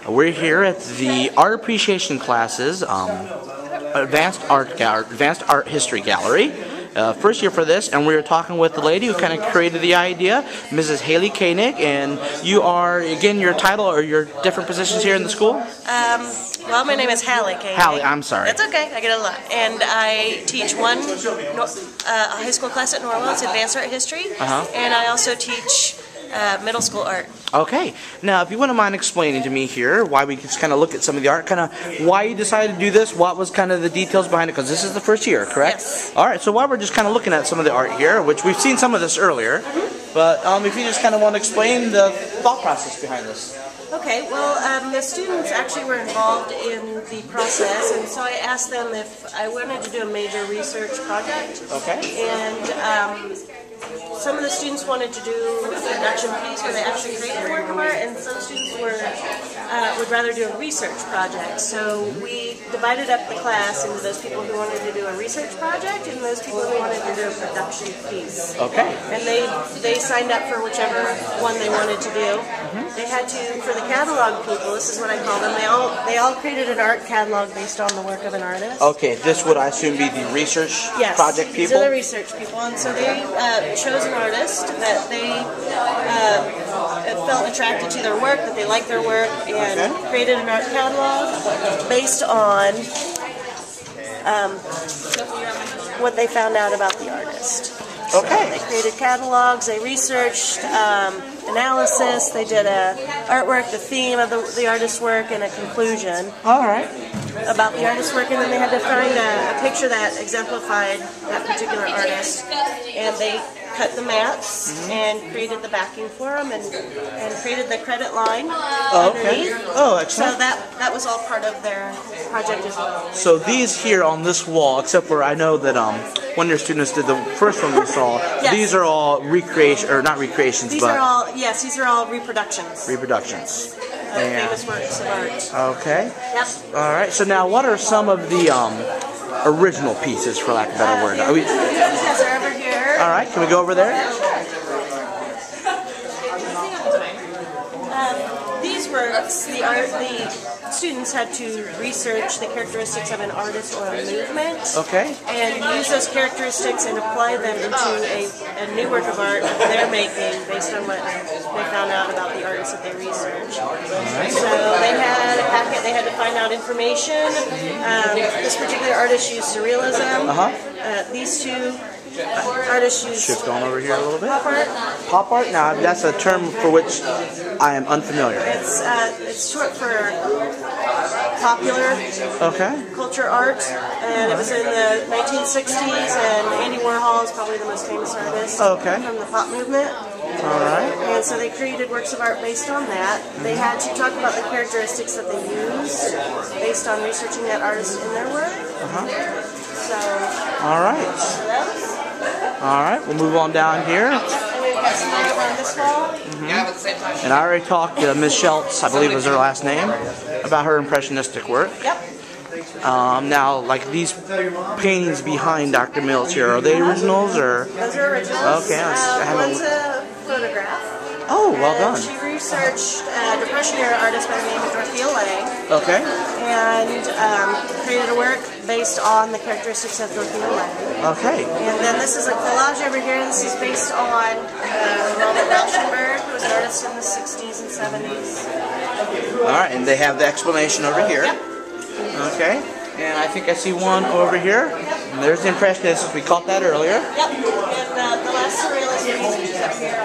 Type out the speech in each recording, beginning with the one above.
We're here at the art appreciation classes, advanced art history gallery. First year for this, and we were talking with the lady who kind of created the idea, Mrs. Haley Koenig, and you are, again, your title or your different positions here in the school? Well, my name is Hallie Koenig. Hallie, I'm sorry. That's okay, I get a lot. And I teach one high school class at Norwell, it's advanced art history, and I also teach middle school art. Okay. Now, if you wouldn't mind explaining to me here why we could just kind of look at some of the art, kind of why you decided to do this, what was kind of the details behind it, because this is the first year, correct? Yes. All right, so while we're just kind of looking at some of the art here, which we've seen some of this earlier, but if you just kind of want to explain the thought process behind this. Okay, well, the students actually were involved in the process, and so I asked them if I wanted to do a major research project. Okay. And some of the students wanted to do a production piece where they actually create a work of art, and some students would rather do a research project. So we divided up the class into those people who wanted to do a research project and those people who wanted to do a production piece. Okay. And they signed up for whichever one they wanted to do. They had to, for the catalog people, this is what I call them, they all created an art catalog based on the work of an artist. Okay, this would I assume be the research project people? Yes, these are the research people, and so they chose an artist that they felt attracted to their work, that they liked their work, and created an art catalog based on what they found out about the artist. Okay. So they created catalogs, they researched analysis, they did a artwork, the theme of the artist's work, and a conclusion. All right. About the artist's work, and then they had to find a picture that exemplified that particular artist, and they cut the mats and created the backing for them, and created the credit line underneath. Oh, excellent. So that was all part of their project as well. So these here on this wall, except for I know that one of your students did the first one we saw. Yes. These are all recreation, or not recreations, These but are all these are all reproductions. Reproductions. Famous works of art. Okay. Yep. All right. So now, what are some of the original pieces, for lack of a better word? The pieces are over here. All right. Can we go over there? These works, the students had to research the characteristics of an artist or a movement. Okay. And use those characteristics and apply them into a new work of art they're making based on what they found out about the artist that they researched. Right. So they had a packet, they had to find out information. This particular artist used surrealism. These two artists used shift on over here a little bit. Pop art. Pop art? Now, that's a term for which I am unfamiliar. It's short for popular culture art, and it was in the 1960s, and Andy Warhol is probably the most famous artist from the pop movement. All right. And so they created works of art based on that. They had to talk about the characteristics that they used based on researching that artist in their work. So, all right. All right, we'll move on down here. And we've got some art on this wall. And I already talked to Ms. Schultz, I believe was her last name, about her impressionistic work. Yep. Now, like these paintings behind Dr. Mills here, are they originals or? Those are originals. Okay. One's a photograph. Oh, well done. She researched a Depression-era artist by the name of Dorothea Lange. Okay. And created a work based on the characteristics of Dorothea Lange. Okay. And then this is a collage over here. This is based on Robert Rauschenberg, who was an artist in the 60s and 70s. All right, and they have the explanation over here. Yep. Okay. And I think I see one over here. And there's the impressionist. We caught that earlier. Yep. And the last surrealism piece is up here.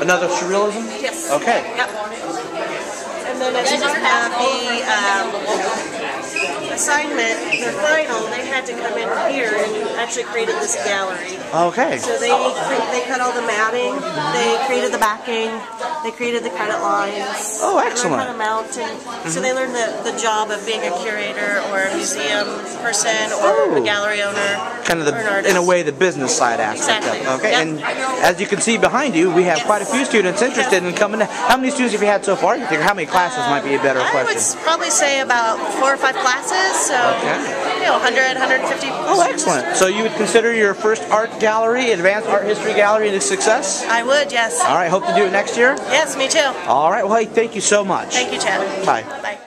Another surrealism? Yes. Okay. Yep. And then as you have the assignment, the final, they had to come in here and actually created this gallery. Okay. So they cut all the matting, they created the backing, they created the credit lines. Oh, excellent. They learned how to mount, and so they learned the job of being a curator or a museum person or a gallery owner. Kind of or an artist. in a way, the business side aspect Exactly. of it. Okay, Yep. and as you can see behind you, we have quite a few students interested in coming. How many students have you had so far? You think how many classes might be a better I question? would probably say about 4 or 5 classes, so 100, 150. Oh, excellent. So you would consider your first art gallery, advanced art history gallery, a success? I would, yes. All right, hope to do it next year? Yes, me too. All right, well, hey, thank you so much. Thank you, Chad. Bye. Bye.